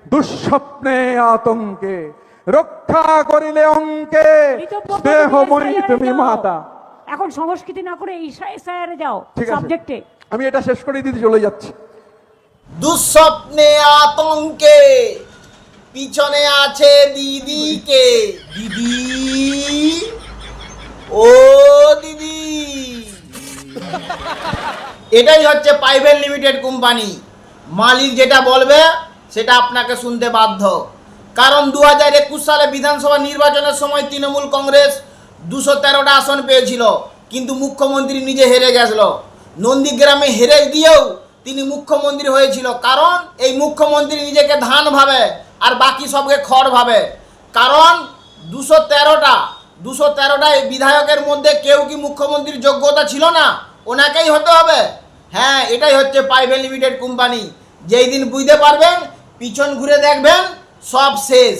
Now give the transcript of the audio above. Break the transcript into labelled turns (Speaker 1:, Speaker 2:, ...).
Speaker 1: দুঃস্বপ্নে আতঙ্কে রক্ষা করিলে অঙ্কে দেহময়ী তুমি মাতা।
Speaker 2: এখন সংস্কৃতি না করে এসআইআর যাও
Speaker 1: ঠিক আছে,
Speaker 2: সাবজেক্টে।
Speaker 1: আমি এটা শেষ করে দিতে চলে যাচ্ছি।
Speaker 3: দুঃস্বপ্নে আতঙ্কে পিছনে আছে দিদিকে। দিদি, ও দিদি। এটাই হচ্ছে প্রাইভেট লিমিটেড কোম্পানি। মালিক যেটা বলবে সেটা আপনাকে শুনতে বাধ্য। কারণ 2021 সালে বিধানসভা নির্বাচনের সময় তৃণমূল কংগ্রেস 213টা আসন পেয়েছিল, কিন্তু মুখ্যমন্ত্রী নিজে হেরে গেছিল। নন্দীগ্রামে হেরে গিয়েও তিনি মুখ্যমন্ত্রী হয়েছিল, কারণ এই মুখ্যমন্ত্রী নিজেকে ধান ভাবে আর বাকি সবকে খড় ভাবে। কারণ 213টা বিধায়কের মধ্যে কেউ কি মুখ্যমন্ত্রীর যোগ্যতা ছিল না? ওনাকেই হতে হবে। হ্যাঁ, এটাই হচ্ছে প্রাইভেট লিমিটেড কোম্পানি। যেই দিন বুঝতে পারবেন, পিছন ঘুরে দেখবেন সব শেষ।